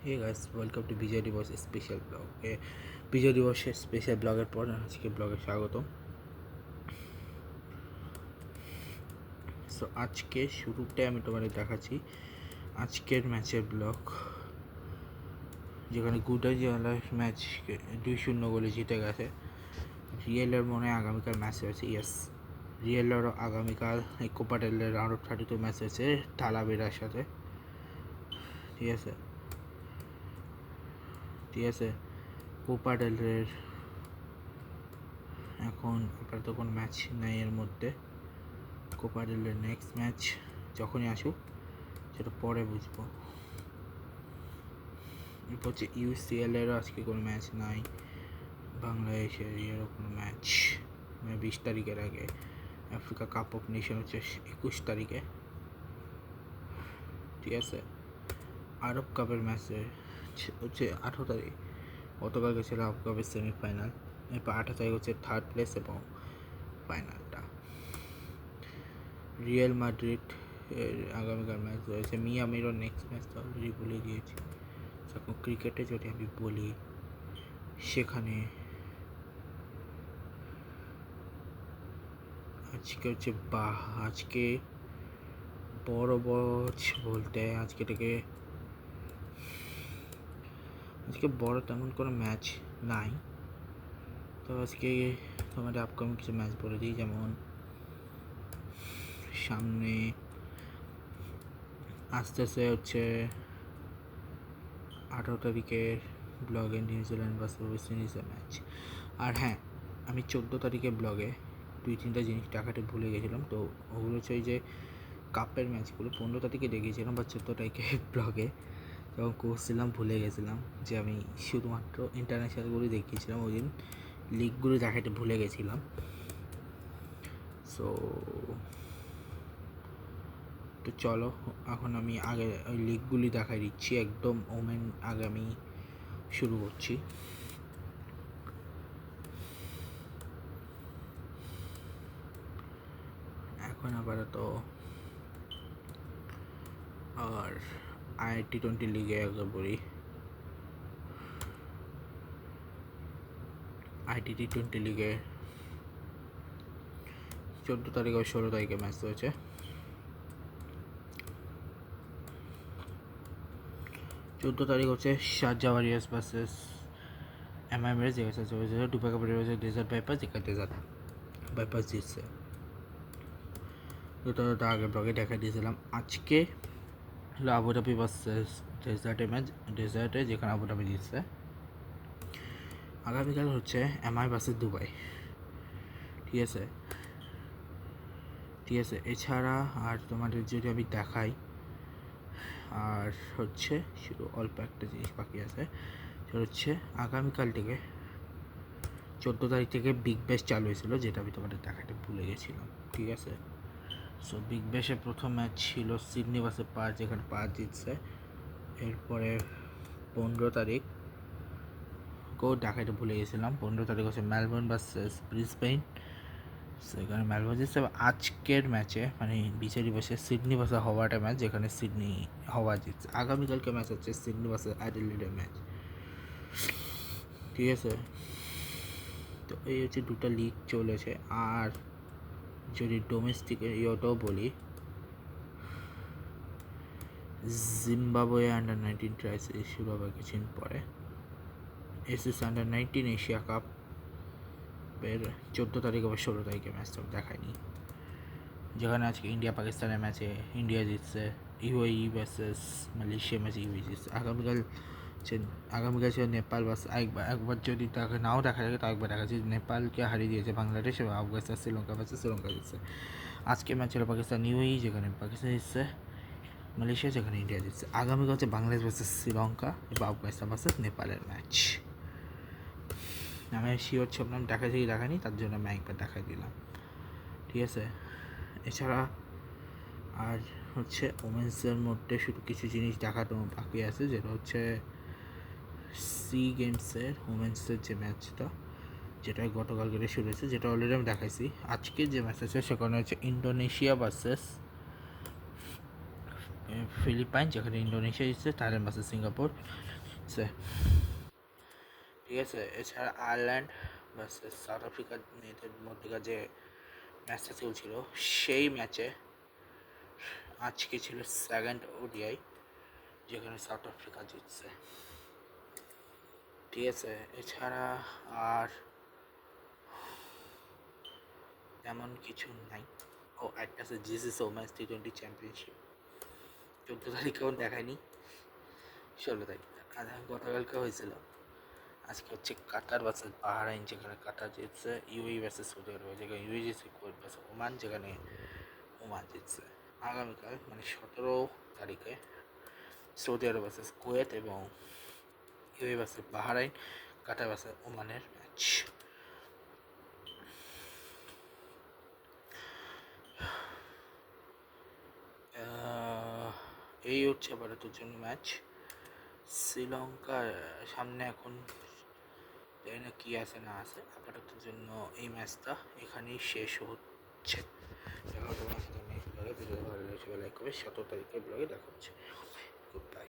Hey guys, welcome to বিজয় দিবস special blog. বিজয় দিবসের special ব্লগের পর আজকে ব্লগে স্বাগত। সো আজকে শুরুটাই আমি তোমাদের দেখাচ্ছি আজকের ম্যাচের ব্লগ, যেখানে গুডাইজিয়ালার ম্যাচ 2-0 গোলে জিতে গেছে। রিয়েলের মনে হয় আগামীকাল ম্যাচ হয়েছে। ইয়েস, রিয়েলেরও আগামীকাল Copa del round of 32 match হয়েছে তালাবেরার সাথে। ঠিক আছে, কোপা ডেল রের এখন আপাতত কোনো ম্যাচ নেই এর মধ্যে। কোপা ডেল রের নেক্সট ম্যাচ যখনই আসুক সেটা পরে বুঝবো। এরপর হচ্ছে ইউসিএলেরও আজকে কোনো ম্যাচ নাই, বাংলাদেশের এরও কোনো ম্যাচ 20 তারিখের আগে। আফ্রিকা কাপ অফ নেশন হচ্ছে 21 তারিখে। ঠিক আছে, আরব কাপের ম্যাচ হচ্ছে 18 তারিখ। গতকাল গেছিল আরব কাপের সেমিফাইনাল। এরপর 18 তারিখ হচ্ছে থার্ড প্লেস এবং ফাইনালটা। রিয়েল মাদ্রিদ এর আগামীকাল ম্যাচ রয়েছে। মিয়ামিরও নেক্সট ম্যাচ তো অলরেডি বলে দিয়েছি। ক্রিকেটে যদি আমি বলি, সেখানে আজকে হচ্ছে আজকে বড় বলতে আজকে বড় তেমন কোনো ম্যাচ নাই। তো আজকে তোমাদের আপকামিং কিছু ম্যাচ বলে দিই, যেমন সামনে আস্তে হচ্ছে 18 তারিখের ব্লগে নিউজিল্যান্ড ভার্সেস ওয়েস্ট ইন্ডিজের ম্যাচ। আর হ্যাঁ, আমি 14 তারিখের ব্লগে 2-3টা জিনিস দেখাতে ভুলে গেছিলাম। তো ওগুলো হচ্ছে যে কাপের ম্যাচগুলো 15 তারিখে দেখিয়েছিলাম বা 14 তারিখে ব্লগে যখন করছিলাম ভুলে গেছিলাম যে আমি শুধুমাত্র ইন্টারন্যাশনালগুলো দেখিয়েছিলাম। ওই দিন লিগগুলো দেখাতে ভুলে গেছিলাম। সো তো চলো এখন আমি আগে ওই লিগগুলি দেখাই দিচ্ছি। একদম ওমেন আগে আমি শুরু করছি। এখন আপাতত আর T20 লিগে আগে বলি। T20 লিগে 14 তারিখ ও 16 তারিখে ম্যাচ হয়েছে। 14 তারিখ হচ্ছে Sharjah Warriors versus MI Emirates, যেখানে দুবাই কাপের রয়েছে ডেজার্ট ভাইপার্স, যেখানে ডেজার্ট ভাইপার্স জিতছে। তো তার আগে ব্লগে দেখা দিয়েছিলাম। আজকে হলো আবুধাবি ভার্সেস ডেজার্টে ম্যাচ, ডেজার্টে যেখানে আবুধাবি জিতছে। আগামীকাল হচ্ছে MI ভার্সেস দুবাই। ঠিক আছে, এছাড়া আর তোমাদের যদি আমি দেখাই, আর হচ্ছে শুধু অল্প একটা জিনিস বাকি আছে, সেটা হচ্ছে আগামীকাল থেকে 14 তারিখ থেকে বিগ ব্যাশ চালু হয়েছিল, যেটা আমি তোমাদের দেখাতে ভুলে গেছিলাম। ঠিক আছে, সো বিগ ব্যাশের প্রথম ম্যাচ ছিল সিডনি ভার্সেস পার্থ, যেখানে পার্থ জিতছে। এরপরে 15 তারিখ দেখাতে ভুলে গেছিলাম, 15 তারিখ হচ্ছে মেলবোর্ন ভার্সেস ব্রিসবেন, সেখানে মেলবোর্ন জিতছে। আজকের ম্যাচে মানে বিচারি বসে সিডনি ভার্সেস হবার্টের ম্যাচ, যেখানে সিডনি হওয়া জিতছে। আগামীকালকে ম্যাচ হচ্ছে সিডনি ভার্সেস অ্যাডিলেডের ম্যাচ। ঠিক আছে, তো এই হচ্ছে দুটো লিগ চলেছে। আর যদি ডোমেস্টিক ইয়েটাও বলি, জিম্বাবুয়ে আন্ডার-19 ট্রাইস শুরু হবে কিছুদিন পরে। এসএস আন্ডার-19 এশিয়া কাপ এর 14 তারিখ বা 16 তারিখে ম্যাচটা দেখায়নি, যেখানে আজকে ইন্ডিয়া পাকিস্তানের ম্যাচে ইন্ডিয়া জিতছে। ইউএই ভার্সেস মালয়েশিয়া ম্যাচে ইউএই জিতছে। আগামীকাল ছিল নেপাল বাস। একবার যদি তাকে নাও দেখা যায়, তো একবার দেখা যায় নেপালকে হারিয়ে দিয়েছে বাংলাদেশ, এবং আফগানিস্তান শ্রীলঙ্কা ভার্সেস শ্রীলঙ্কা জিতছে। আজকে ম্যাচ ছিল পাকিস্তান ইউএই, যেখানে পাকিস্তান জিতছে, মালয়েশিয়া যেখানে ইন্ডিয়া জিতছে। আগামীকাল হচ্ছে বাংলাদেশ ভার্সেস শ্রীলঙ্কা এবং আফগানিস্তান ভার্সেস নেপালের ম্যাচ। আমি শিওর ছিলাম দেখানি, তার জন্য আমি একবার দেখাই দিলাম। ঠিক আছে, এছাড়া আর হচ্ছে ওমেন্সের মধ্যে শুধু কিছু জিনিস দেখানো বাকি আছে, যেটা হচ্ছে সি গেমসের ওমেন্সের যে ম্যাচটা, যেটা গতকালকে শুরু হয়েছে, যেটা অলরেডি আমি দেখাইছি। আজকে যে ম্যাচ আছে সেখানে হচ্ছে ইন্দোনেশিয়া ভার্সেস ফিলিপাইন, যেখানে ইন্দোনেশিয়া জিতছে, থাইল্যান্ড ভার্সেস সিঙ্গাপুর। ঠিক আছে, এছাড়া আয়ারল্যান্ড ভার্সেস সাউথ আফ্রিকার মেয়েদের মধ্যেকার যে ম্যাচটা চলছিল, সেই ম্যাচে আজকে ছিল সেকেন্ড ওডিআই, যেখানে সাউথ আফ্রিকা জিতছে। ঠিক আছে, এছাড়া আর তেমন কিছু নাই। ও একটা আছে জিসিসি ওমেন্স T20 চ্যাম্পিয়নশিপ, 14 তারিখেও দেখায়নি, 16 তারিখ গতকালকে হয়েছিল। আজকে হচ্ছে কাতার ভার্সেস বাহরাইন, যেখানে কাতার জিতছে, ইউএই ভার্সেস সৌদি আরব, যেখানে ইউএই জিতছে, কুয়েত ভার্সেস ওমান, যেখানে ওমান জিতছে। আগামীকাল মানে 17 তারিখে সৌদি আরব ভার্সেস কুয়েত এবং ইউএই ভার্সেস বাহরাইন, কাতার ভার্সেস ওমানের ম্যাচ। এই হচ্ছে ভারতের জন্য ম্যাচ। শ্রীলঙ্কার সামনে এখন জানি না কী আছে না আছে, আপাতত জন্য এই ম্যাচটা এখানেই শেষ হচ্ছে। দেখা হতো আমার সাথে নেক্সট ব্লগে, ভিডিও ভালো লাগছে লাইক করবে। 17 তারিখের ব্লগে দেখা হচ্ছে। Good bye.